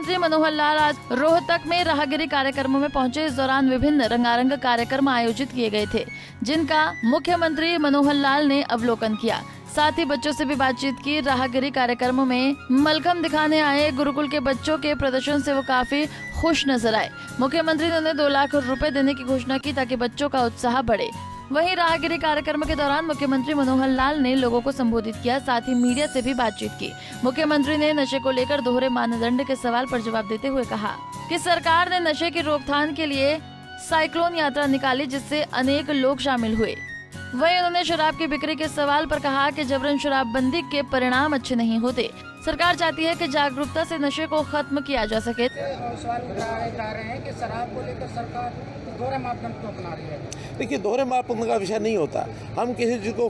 मुख्यमंत्री मनोहर लाल आज रोहतक में राहगिरी कार्यक्रमों में पहुंचे। इस दौरान विभिन्न रंगारंग कार्यक्रम आयोजित किए गए थे, जिनका मुख्यमंत्री मनोहर लाल ने अवलोकन किया। साथ ही बच्चों से भी बातचीत की। राहगिरी कार्यक्रमों में मलखम दिखाने आए गुरुकुल के बच्चों के प्रदर्शन से वो काफी खुश नजर आए। मुख्यमंत्री ने उन्हें 2 लाख रुपए देने की घोषणा की ताकि बच्चों का उत्साह बढ़े। वहीं राहगिरी कार्यक्रम के दौरान मुख्यमंत्री मनोहर लाल ने लोगों को संबोधित किया, साथ ही मीडिया से भी बातचीत की। मुख्यमंत्री ने नशे को लेकर दोहरे मानदंड के सवाल पर जवाब देते हुए कहा कि सरकार ने नशे की रोकथाम के लिए साइक्लोन यात्रा निकाली, जिससे अनेक लोग शामिल हुए। वहीं उन्होंने शराब की बिक्री के सवाल पर कहा कि जबरन शराबबंदी के परिणाम अच्छे नहीं होते। सरकार चाहती है कि जागरूकता से नशे को खत्म किया जा सके। सवाल उठाए जा रहे हैं कि शराब को लेकर सरकार दोहरे मापदंड को अपना रही है। देखिए, दोहरे मापदंड का विषय नहीं होता। हम किसी चीज़ को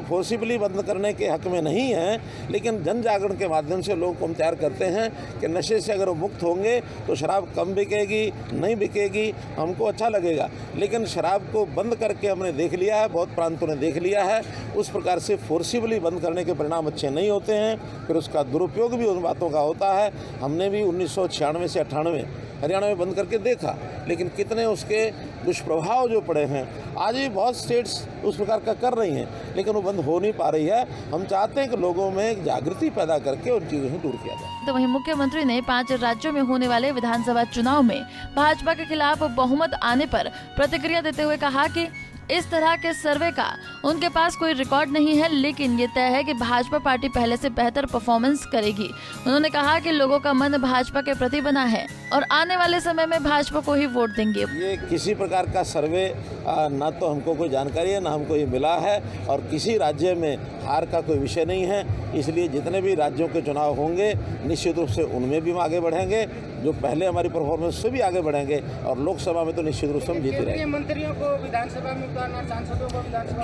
फोर्सिबली बंद करने के हक में नहीं हैं, लेकिन जन जागरण के माध्यम से लोगों को हम तैयार करते हैं कि नशे से अगर वो मुक्त होंगे तो शराब कम बिकेगी, नहीं बिकेगी, हमको अच्छा लगेगा। लेकिन शराब को बंद करके हमने देख लिया है, बहुत प्रांतों ने देख लिया है, उस प्रकार से फोर्सिबली बंद करने के परिणाम अच्छे नहीं होते हैं। फिर उसका दुरुपयोग भी उन बातों का होता है। हमने भी 1996 से 98 हरियाणा में बंद करके देखा, लेकिन कितने उसके दुष्प्रभाव जो पड़े हैं। आज भी बहुत स्टेट्स उस प्रकार का कर रही हैं, लेकिन वो बंद हो नहीं पा रही है। हम चाहते हैं कि लोगों में जागृति पैदा करके उन चीज़ों से दूर किया जाए। तो वहीं मुख्यमंत्री ने 5 राज्यों में होने वाले विधानसभा चुनाव में भाजपा के खिलाफ बहुमत आने पर प्रतिक्रिया देते हुए कहा कि इस तरह के सर्वे का उनके पास कोई रिकॉर्ड नहीं है, लेकिन ये तय है कि भाजपा पार्टी पहले से बेहतर परफॉर्मेंस करेगी। उन्होंने कहा कि लोगों का मन भाजपा के प्रति बना है और आने वाले समय में भाजपा को ही वोट देंगे। ये किसी प्रकार का सर्वे ना तो हमको कोई जानकारी है, ना हमको ये मिला है, और किसी राज्य में हार का कोई विषय नहीं है। इसलिए जितने भी राज्यों के चुनाव होंगे निश्चित रूप से उनमें भी हम आगे बढ़ेंगे, जो पहले हमारी परफॉर्मेंस से भी आगे बढ़ेंगे, और लोकसभा में तो निश्चित रूप से हम जीते रहेंगे। मंत्रियों को विधानसभा में उतारना, सांसदों को विधानसभा।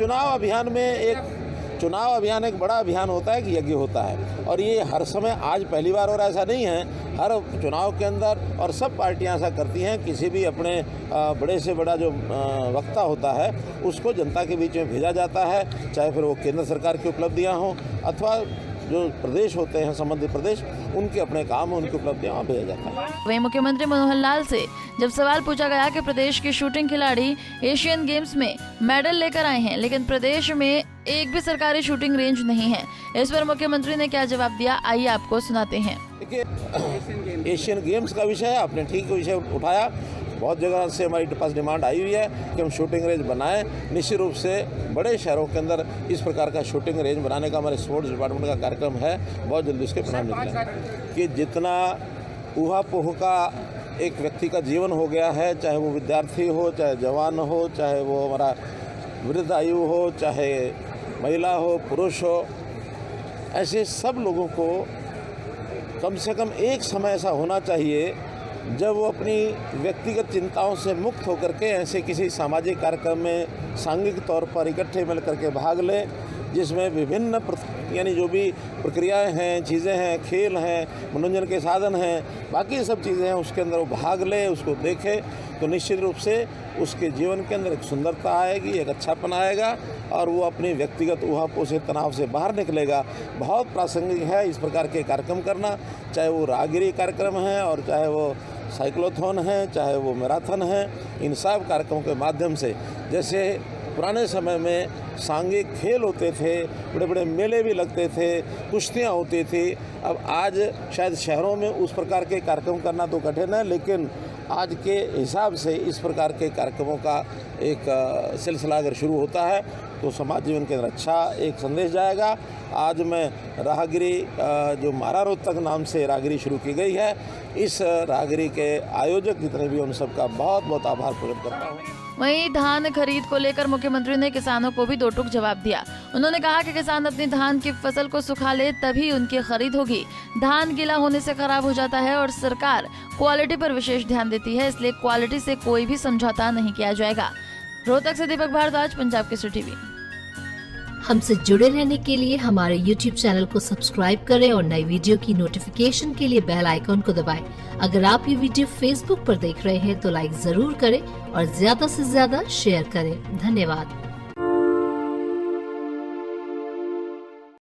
चुनाव अभियान एक बड़ा अभियान होता है कि यज्ञ होता है, और ये हर समय आज पहली बार हो रहा ऐसा नहीं है। हर चुनाव के अंदर और सब पार्टियां ऐसा करती हैं, किसी भी अपने बड़े से बड़ा जो वक्ता होता है उसको जनता के बीच में भेजा जाता है, चाहे फिर वो केंद्र सरकार की उपलब्धियां हों अथवा जो प्रदेश होते हैं, संबंधित प्रदेश, उनके अपने काम, उनकी उपलब्धियां वहाँ भेजा जाता है। वहीं मुख्यमंत्री मनोहर लाल से जब सवाल पूछा गया कि प्रदेश के शूटिंग खिलाड़ी एशियन गेम्स में मेडल लेकर आए हैं, लेकिन प्रदेश में एक भी सरकारी शूटिंग रेंज नहीं है, इस पर मुख्यमंत्री ने क्या जवाब दिया, आइए आपको सुनाते हैं। देखिए, एशियन गेम्स का विषय है, आपने ठीक विषय उठाया। बहुत जगह से हमारी पास डिमांड आई हुई है कि हम शूटिंग रेंज बनाएं। निश्चित रूप से बड़े शहरों के अंदर इस प्रकार का शूटिंग रेंज बनाने का हमारे स्पोर्ट्स डिपार्टमेंट का कार्यक्रम है। बहुत जल्दी उसके परिणाम निकलेंगे कि जितना ऊहापोह का एक व्यक्ति का जीवन हो गया है, चाहे वो विद्यार्थी हो, चाहे जवान हो, चाहे वो हमारा वृद्ध आयु हो, चाहे महिला हो, पुरुष हो, ऐसे सब लोगों को कम से कम एक समय ऐसा होना चाहिए जब वो अपनी व्यक्तिगत चिंताओं से मुक्त होकर के ऐसे किसी सामाजिक कार्यक्रम में सांघिक तौर पर इकट्ठे मिल करके भाग ले, जिसमें विभिन्न यानी जो भी प्रक्रियाएं हैं, चीज़ें हैं, खेल हैं, मनोरंजन के साधन हैं, बाकी सब चीज़ें हैं, उसके अंदर वो भाग ले, उसको देखे, तो निश्चित रूप से उसके जीवन के अंदर एक सुंदरता आएगी, एक अच्छापन आएगा, और वो अपनी व्यक्तिगत ऊहापोह से, तनाव से बाहर निकलेगा। बहुत प्रासंगिक है इस प्रकार के कार्यक्रम करना, चाहे वो राहगिरी कार्यक्रम है और चाहे वो साइक्लोथॉन है, चाहे वो मैराथन है। इन सब कार्यक्रमों के माध्यम से, जैसे पुराने समय में सांघिक खेल होते थे, बड़े बड़े मेले भी लगते थे, कुश्तियाँ होती थी, अब आज शायद शहरों में उस प्रकार के कार्यक्रम करना तो कठिन है, लेकिन आज के हिसाब से इस प्रकार के कार्यक्रमों का एक सिलसिला अगर शुरू होता है तो समाज जीवन के अंदर अच्छा एक संदेश जाएगा। आज मैं राहगिरी जो मारा रोहतक नाम से राहगिरी शुरू की गई है, इस राहगिरी के आयोजक जितने भी उन सबका बहुत बहुत आभार प्रकट करता हूँ। वहीं धान खरीद को लेकर मुख्यमंत्री ने किसानों को भी 2 टूक जवाब दिया। उन्होंने कहा कि किसान अपनी धान की फसल को सुखा ले तभी उनकी खरीद होगी। धान गीला होने से खराब हो जाता है और सरकार क्वालिटी पर विशेष ध्यान देती है, इसलिए क्वालिटी से कोई भी समझौता नहीं किया जाएगा। रोहतक से दीपक भारद्वाज, पंजाब केसरी टीवी। हमसे जुड़े रहने के लिए हमारे YouTube चैनल को सब्सक्राइब करें और नई वीडियो की नोटिफिकेशन के लिए बेल आइकॉन को दबाएं। अगर आप ये वीडियो Facebook पर देख रहे हैं तो लाइक जरूर करें और ज्यादा से ज्यादा शेयर करें। धन्यवाद।